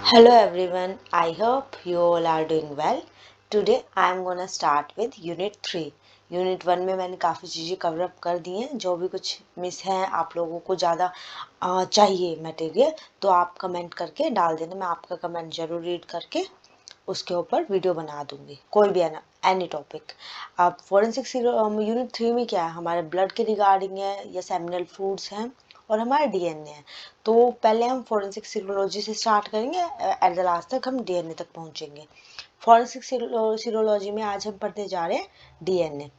Hello everyone, I hope you all are doing well. Today I am gonna start with Unit 3. Unit 1 में मैंने काफ़ी चीज़ें cover up कर दी हैं. जो भी कुछ मिस हैं, आप लोगों को ज़्यादा चाहिए मटेरियल तो आप कमेंट करके डाल देना. मैं आपका कमेंट ज़रूर रीड करके उसके ऊपर वीडियो बना दूंगी. कोई भी एनी टॉपिक. अब फोरेंसिक यूनिट 3 में क्या है, हमारे ब्लड के रिगार्डिंग है या सेमिनल फ्लूइड्स हैं और हमारा डीएनए है. तो पहले हम फोरेंसिक सीरोलॉजी से स्टार्ट करेंगे, एट द लास्ट तक हम डीएनए तक पहुंचेंगे. फोरेंसिक सीरोलॉजी में आज हम पढ़ने जा रहे हैं डीएनए,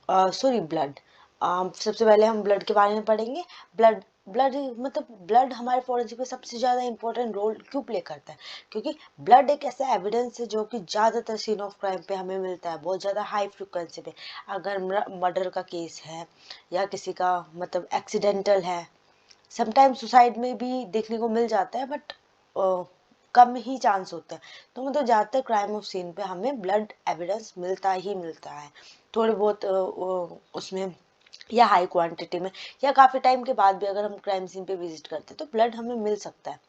सॉरी ब्लड. सबसे पहले हम ब्लड के बारे में पढ़ेंगे. ब्लड ब्लड मतलब ब्लड हमारे फॉरेंसिक में सबसे ज़्यादा इंपॉर्टेंट रोल क्यों प्ले करता है, क्योंकि ब्लड एक ऐसा एविडेंस है जो कि ज़्यादातर सीन ऑफ क्राइम पे हमें मिलता है, बहुत ज़्यादा हाई फ्रिक्वेंसी पे. अगर मर्डर का केस है या किसी का मतलब एक्सीडेंटल है, समटाइम सुसाइड में भी देखने को मिल जाता है, बट कम ही चांस होता है. तो मतलब ज़्यादातर क्राइम ऑफ सीन पे हमें ब्लड एविडेंस मिलता ही मिलता है. थोड़े बहुत उसमें या हाई क्वांटिटी में या काफ़ी टाइम के बाद भी अगर हम क्राइम सीन पे विजिट करते हैं तो ब्लड हमें मिल सकता है.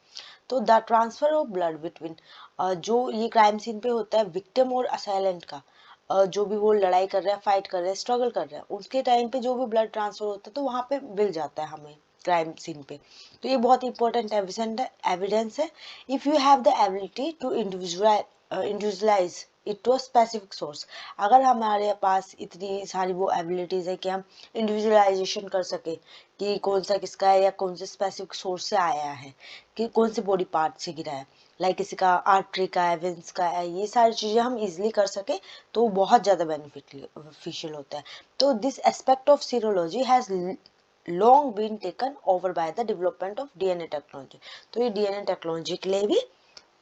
तो the transfer of blood between, जो ये क्राइम सीन पे होता है विक्टिम और असाइलेंट का, जो भी वो लड़ाई कर रहा है, फाइट कर रहा है, स्ट्रगल कर रहा है, उसके टाइम पे जो भी ब्लड ट्रांसफर होता है तो वहाँ पे मिल जाता है हमें क्राइम सीन पे. तो ये बहुत इंपॉर्टेंट एविडेंस है. If you have the ability to individualize it to specific source, अगर हमारे पास इतनी सारी वो एबिलिटीज है कि हम इंडिविजुअलाइजेशन कर सके कि कौन सा किसका है या कौन से स्पेसिफिक सोर्स से आया है, कि कौन से बॉडी पार्ट से गिरा है, लाइक किसी का आर्टरी का है, वेंस का है, ये सारी चीज़ें हम इजीली कर सके तो बहुत ज़्यादा बेनिफिशियल होता है. तो this aspect of serology has long been taken over by the development of DNA technology. तो ये डीएनए टेक्नोलॉजी के लिए भी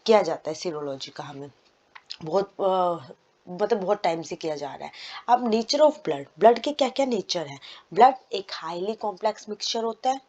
किया जाता है सीरोलॉजी का. हमें बहुत मतलब बहुत टाइम से किया जा रहा है. अब नेचर ऑफ ब्लड, ब्लड के क्या क्या नेचर है. ब्लड एक हाईली कॉम्प्लेक्स मिक्सचर होता है,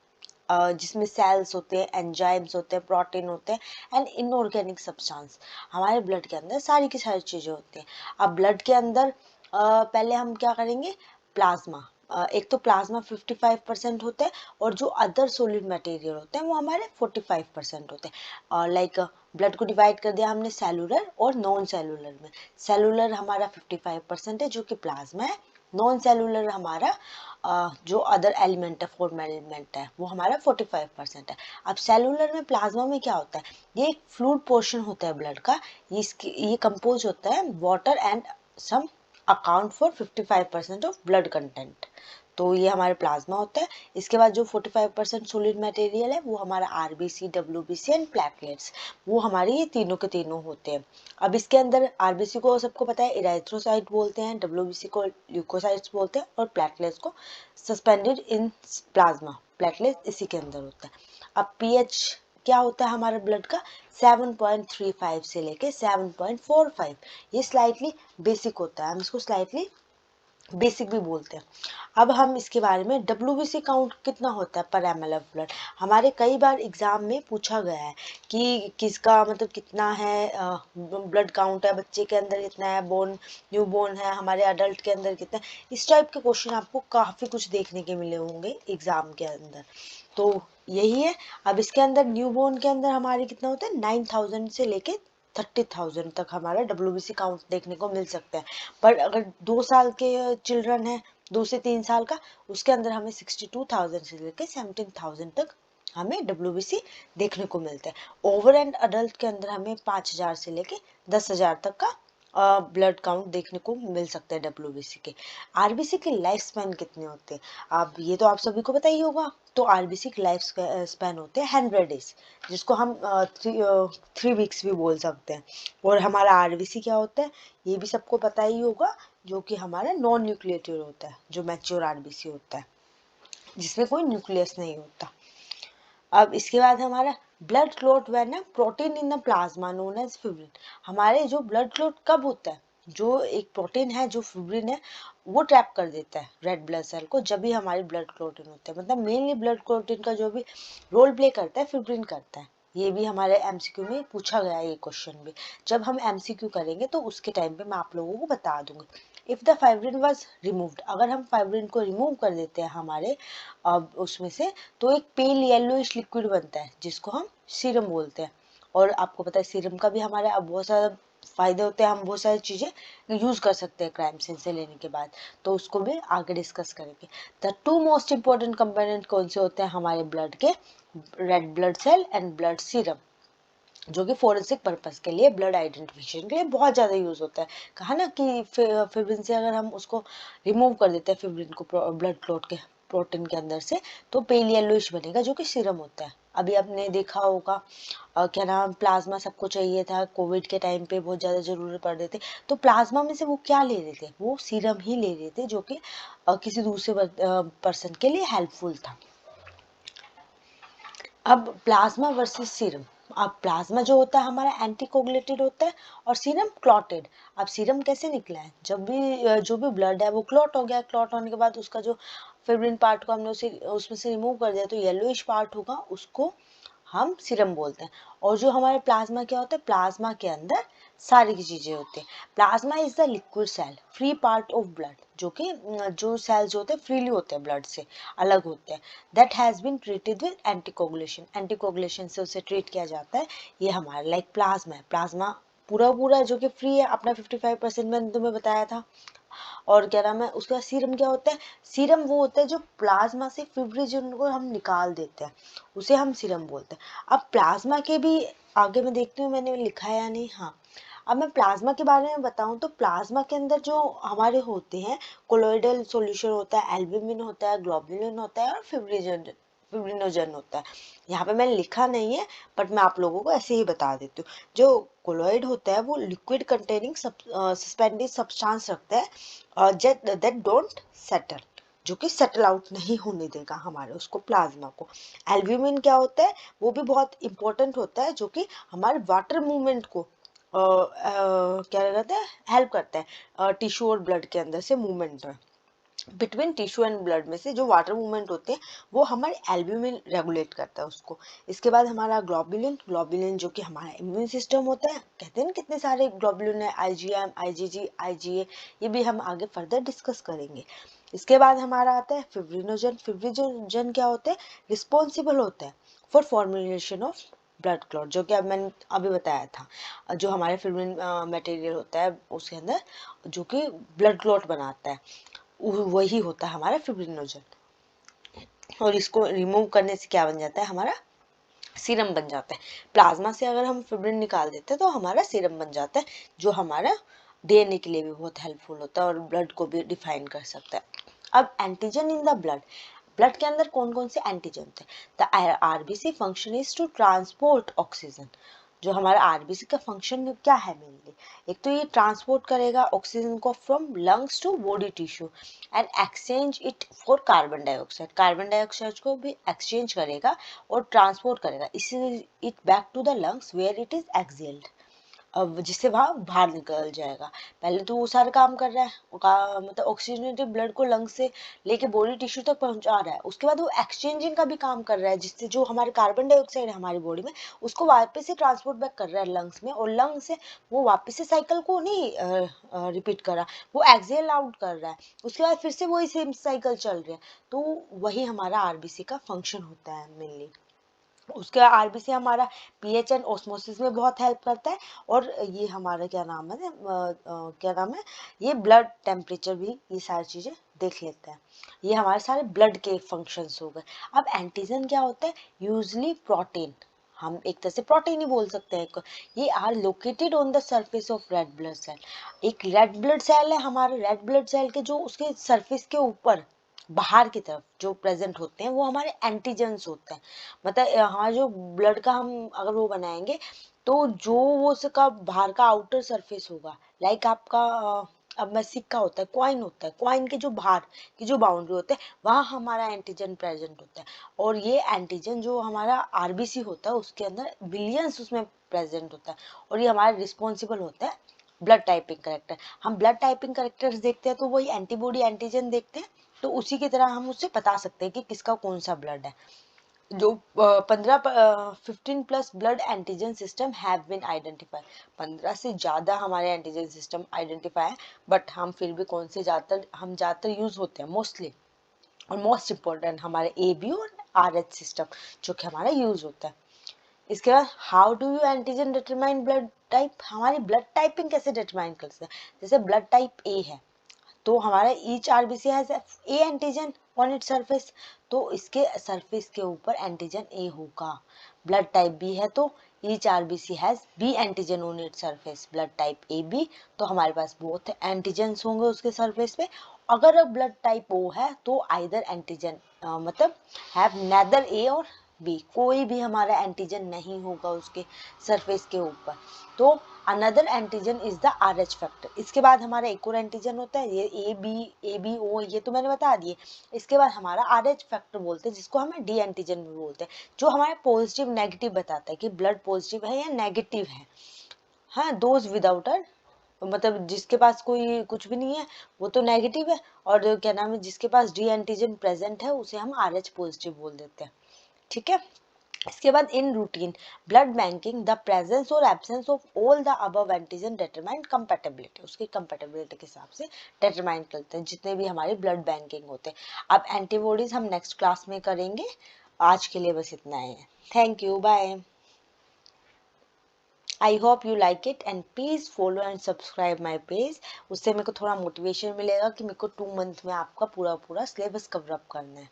जिसमें सेल्स होते हैं, एंजाइम्स होते हैं, प्रोटीन होते हैं एंड इनऑर्गेनिक सब्सटेंस. हमारे ब्लड के अंदर सारी की सारी चीज़ें होती हैं. अब ब्लड के अंदर पहले हम क्या करेंगे, प्लाज्मा. एक तो प्लाज्मा 55% होता है और जो अदर सॉलिड मटेरियल होते हैं वो हमारे 45% होते हैं. लाइक ब्लड को डिवाइड कर दिया हमने सेलुलर और नॉन सेलुलर में. सेलुलर हमारा 55% है जो कि प्लाज्मा है. नॉन सेलुलर हमारा जो अदर एलिमेंट है, फॉर्म एलिमेंट है, वो हमारा 45% है. अब सेलुलर में प्लाज्मा में क्या होता है, ये एक फ्लूइड पोर्शन होता है ब्लड का. ये कंपोज होता है water and some account for 55% of blood content. तो ये हमारे प्लाज्मा होता है. इसके बाद जो 45% सॉलिड मटेरियल है वो हमारा आरबीसी, डब्ल्यूबीसी एंड प्लेटलेट्स, वो हमारे ये तीनों के तीनों होते हैं. अब इसके अंदर आरबीसी को सबको पता है इरेथ्रोसाइट बोलते हैं, डब्ल्यूबीसी को ल्यूकोसाइट्स बोलते हैं और प्लेटलेट्स को सस्पेंडेड इन प्लाज्मा. प्लेटलेट्स इसी के अंदर होता है. अब पीएच क्या होता है हमारे ब्लड का, 7.35 से लेके 7.45. ये स्लाइटली बेसिक होता है, हम इसको स्लाइटली बेसिक भी बोलते हैं. अब हम इसके बारे में डब्ल्यूबीसी काउंट कितना होता है पर एम एल ऑफ ब्लड, हमारे कई बार एग्जाम में पूछा गया है कि किसका मतलब कितना है. ब्लड काउंट है, बच्चे के अंदर कितना है, बोर्न न्यू बोर्न है, हमारे अडल्ट के अंदर कितना है. इस टाइप के क्वेश्चन आपको काफ़ी कुछ देखने के मिले होंगे एग्जाम के अंदर. तो यही है. अब इसके अंदर न्यू बोर्न के अंदर हमारे कितना होता है, 9,000 से लेके 30,000 तक हमारा डब्ल्यूबीसी काउंट देखने को मिल सकता है. पर अगर 2 साल के चिल्ड्रन है, 2 से 3 साल का, उसके अंदर हमें 62,000 से लेकर 17,000 तक हमें डब्ल्यूबीसी देखने को मिलता है. ओवर एंड अडल्ट के अंदर हमें 5,000 से लेके 10,000 तक का ब्लड काउंट देखने को मिल सकता है डब्ल्यूबीसी के. आरबीसी के लाइफ स्पैन कितने होते हैं, अब ये तो आप सभी को पता ही होगा. तो आरबीसी के लाइफ स्पैन होते हैं 100 डेज, जिसको हम 3 वीक्स भी बोल सकते हैं. और हमारा आरबीसी क्या होता है ये भी सबको पता ही होगा, जो कि हमारा नॉन न्यूक्लिएटेड होता है, जो मैच्योर आरबीसी होता है, जिसमें कोई न्यूक्लियस नहीं होता. अब इसके बाद हमारा blood clot when protein in the plasma known as fibrin. हमारे जो ब्लड क्लॉट कब होता है, जो एक प्रोटीन है जो फिब्रिन है वो ट्रैप कर देता है रेड ब्लड सेल को, जब भी हमारी ब्लड क्लॉटिंग होती है. मतलब मेनली ब्लड क्लॉटिंग का जो भी रोल प्ले करता है फिब्रिन करता है. ये भी हमारे एमसीक्यू में पूछा गया है ये क्वेश्चन भी. जब हम एमसीक्यू करेंगे तो उसके टाइम पे मैं आप लोगों को बता दूंगी. If the fibrin was removed, अगर हम फाइब्रिन को रिमूव कर देते हैं हमारे उसमें से, तो एक पेल येलोइश लिक्विड बनता है जिसको हम सीरम बोलते हैं. और आपको पता है सीरम का भी हमारे अब बहुत सारा फायदे होते हैं, हम बहुत सारी चीज़ें यूज कर सकते हैं क्राइम सीन से लेने के बाद, तो उसको भी आगे डिस्कस करेंगे। The two most important component कौन से होते हैं हमारे ब्लड के, red blood cell and blood serum, जो कि फोरेंसिक पर्पस के लिए, ब्लड आइडेंटिफिकेशन के लिए बहुत ज़्यादा यूज़ होता है। कहा ना कि फिब्रिन से अगर हम उसको रिमूव कर देते हैं फिब्रिन को ब्लड क्लॉट के प्रोटीन के अंदर से, तो पेल येलोइश बनेगा जो कि सीरम होता है। अभी आपने देखा होगा क्या नाम, प्लाज्मा सबको चाहिए था, कोविड के टाइम पे बहुत ज़्यादा ज़रूरत पड़ रही थी, तो प्लाज्मा में से वो क्या ले रहे थे, वो सीरम ही ले रहे थे, जो कि किसी दूसरे पर्सन के लिए हेल्पफुल था। अब प्लाज्मा वर्सेस सीरम, अब प्लाज्मा जो होता है हमारा एंटीकोगुलेटेड होता है और सीरम क्लॉटेड। अब सीरम कैसे निकला है, जब भी जो भी ब्लड है वो क्लॉट हो गया, क्लॉट होने के बाद उसका जो फिब्रिन पार्ट को हमने उसमें से रिमूव कर दिया, तो येलोइश पार्ट होगा, उसको हम सीरम बोलते हैं। और जो हमारे प्लाज्मा क्या होता है, प्लाज्मा के अंदर सारी की चीजें होती है। Plasma is the liquid cell free part of blood, जो कि जो सेल्स होते हैं फ्रीली होते हैं, ब्लड से अलग होते हैं, that has been treated with anticoagulation, anticoagulation से उसे ट्रीट किया जाता है। ये हमारा लाइक प्लाज्मा है, प्लाज्मा पूरा पूरा जो कि फ्री है, अपना 55% मैंने तुम्हें बताया था। और क्या नाम है, उसका सीरम क्या होता है, सीरम वो होता है जो प्लाज्मा से फिब्रिन को हम निकाल देते हैं, उसे हम सीरम बोलते हैं। अब प्लाज्मा के भी आगे मैं देखती हूँ मैंने लिखा है या नहीं, हाँ। अब मैं प्लाज्मा के बारे में बताऊं तो प्लाज्मा के अंदर जो हमारे होते हैं कोलोइडल सॉल्यूशन होता है, एल्ब्यूमिन होता है, ग्लोबुलिन होता है और फिब्रिनोजन होता है। यहाँ पे मैंने लिखा नहीं है, बट मैं आप लोगों को ऐसे ही बता देती हूँ। जो कोलोइड होता है वो लिक्विड कंटेनिंग सस्पेंडेड सब्सटेंस रखता है दैट डोंट सेटल, जो कि सेटल आउट नहीं होने देगा हमारे उसको, प्लाज्मा को। एल्ब्यूमिन क्या होता है, वो भी बहुत इंपॉर्टेंट होता है, जो कि हमारे वाटर मूवमेंट को क्या कहते हैं, हेल्प करता है टिश्यू और ब्लड के अंदर से मूवमेंट में, बिटवीन टिश्यू एंड ब्लड में से जो वाटर मूवमेंट होते हैं वो हमारे एल्ब्यूमिन रेगुलेट करता है उसको। इसके बाद हमारा ग्लोबुलिन, ग्लोबुलिन जो कि हमारा इम्यून सिस्टम होता है, कहते हैं ना कितने सारे ग्लोबुलिन है, आईजीएम, आईजीजी, आईजीए, ये भी हम आगे फर्दर डिस्कस करेंगे। इसके बाद हमारा आता है फिब्रिनोजन, फिब्रिनोजन क्या होते हैं, रिस्पॉन्सिबल होता है for formulation of blood clot, जो कि अब मैंने अभी बताया था, जो हमारे फिब्रिन मटेरियल होता है उसके अंदर जो कि ब्लड क्लॉट बनाता है, वही होता है हमारा फिब्रिनोजन। और इसको रिमूव करने से क्या बन जाता है, हमारा सीरम बन जाता है। प्लाज्मा से अगर हम फिब्रिन निकाल देते हैं तो हमारा सीरम बन जाता है, जो हमारा डीएनए के लिए भी बहुत हेल्पफुल होता है और ब्लड को भी डिफाइन कर सकता है। अब antigen in the blood, blood के अंदर कौन कौन से एंटीजन होते हैं, the RBC function is to transport oxygen. जो हमारा आरबीसी का फंक्शन क्या है मेनली, एक तो ये ट्रांसपोर्ट करेगा ऑक्सीजन को from lungs to body tissue and exchange it for carbon dioxide, carbon dioxide को भी एक्सचेंज करेगा और ट्रांसपोर्ट करेगा इसी it back to the lungs where it is exhaled, अब जिससे वहाँ बाहर निकल जाएगा। पहले तो वो सारा काम कर रहा है, मतलब ऑक्सीजनेटेड ब्लड को लंग से लेके बॉडी टिश्यू तक पहुंचा रहा है, उसके बाद वो एक्सचेंजिंग का भी काम कर रहा है, जिससे जो हमारे कार्बन डाइऑक्साइड है हमारी बॉडी में उसको वापस से ट्रांसपोर्ट बैक कर रहा है लंग्स में, और लंग से वो वापस से साइकिल को नहीं रिपीट कर रहा, वो एक्सहेल आउट कर रहा है, उसके बाद फिर से वही सेम साइकिल चल रही है। तो वही हमारा आरबीसी का फंक्शन होता है मेनली। उसके आरबीसी हमारा पीएच एंड ऑस्मोसिस में बहुत हेल्प करता है, और ये हमारा क्या नाम है क्या नाम है, ये ब्लड टेम्परेचर भी, ये सारी चीजें देख लेता है। ये हमारे सारे ब्लड के फंक्शंस हो गए। अब एंटीजन क्या होता है, यूजली प्रोटीन, हम एक तरह से प्रोटीन ही बोल सकते हैं, ये are located on the surface of red blood cell. एक रेड ब्लड सेल है हमारे, रेड ब्लड सेल के जो उसके सरफेस के ऊपर बाहर की तरफ जो प्रेजेंट होते हैं वो हमारे एंटीजेंस होते हैं। मतलब हाँ, जो ब्लड का हम अगर वो बनाएंगे तो जो वो उसका बाहर का आउटर सरफेस होगा, लाइक आपका अब मैं सिक्का होता है, क्वाइन होता है, क्वाइन के जो बाहर की जो बाउंड्री होते हैं वहाँ हमारा एंटीजन प्रेजेंट होता है। और ये एंटीजन जो हमारा आरबीसी होता है उसके अंदर बिलियंस उसमें प्रेजेंट होता है, और ये हमारा रिस्पॉन्सिबल होता है ब्लड टाइपिंग करेक्टर। हम ब्लड टाइपिंग करेक्टर्स देखते हैं तो वही एंटीबॉडी एंटीजन देखते हैं, तो उसी की तरह हम उससे बता सकते हैं कि किसका कौन सा ब्लड है। जो 15+ blood antigen system have been identify, 15 से ज़्यादा हमारे एंटीजन सिस्टम आइडेंटिफाई है, बट हम फिर भी कौन से ज़्यादातर यूज़ होते हैं मोस्टली, और मोस्ट इम्पोर्टेंट हमारे एबी और आरएच सिस्टम जो कि हमारा यूज़ होता है। इसके बाद how do you antigen determine blood type, हमारी ब्लड टाइपिंग कैसे डिटरमाइन करते हैं। जैसे ब्लड टाइप ए है तो हमारा each RBC has A antigen on it surface, तो इसके सरफेस के ऊपर एंटीजन ए होगा। ब्लड टाइप बी है तो each RBC has B antigen on it surface. Blood type A B तो हमारे पास बोथ एंटीजन्स होंगे उसके सरफेस पे। अगर ब्लड टाइप ओ है तो आइदर एंटीजन मतलब हैव नेदर ए और बी, कोई भी हमारा एंटीजन नहीं होगा उसके सरफेस के ऊपर। तो another antigen is the RH factor. इसके बाद हमारा एक और एंटीजन होता है, ये ए बी ओ ये तो मैंने बता दिए। इसके बाद हमारा RH फैक्टर बोलते हैं जिसको हमें डी एंटीजन भी बोलते हैं, जो हमारे पॉजिटिव नेगेटिव बताता है कि ब्लड पॉजिटिव है या नेगेटिव है। हाँ, दोज विदाउट मतलब जिसके पास कोई कुछ भी नहीं है वो तो नेगेटिव है, और क्या नाम है जिसके पास डी एंटीजन प्रेजेंट है उसे हम RH पॉजिटिव बोल देते हैं। ठीक है। इसके बाद in routine blood banking the presence और absence of all the above antigen determine compatibility, उसकी कंपैटिबिलिटी के हिसाब से डिटरमाइन करते हैं जितने भी हमारे ब्लड बैंकिंग होते हैं। अब एंटीबॉडीज हम नेक्स्ट क्लास में करेंगे। आज के लिए बस इतना ही है। Thank you, bye. I hope you like it and please follow and subscribe my page. उससे मेरे को थोड़ा मोटिवेशन मिलेगा कि मेरे को 2 मंथ में आपका पूरा सिलेबस कवर अप करना है।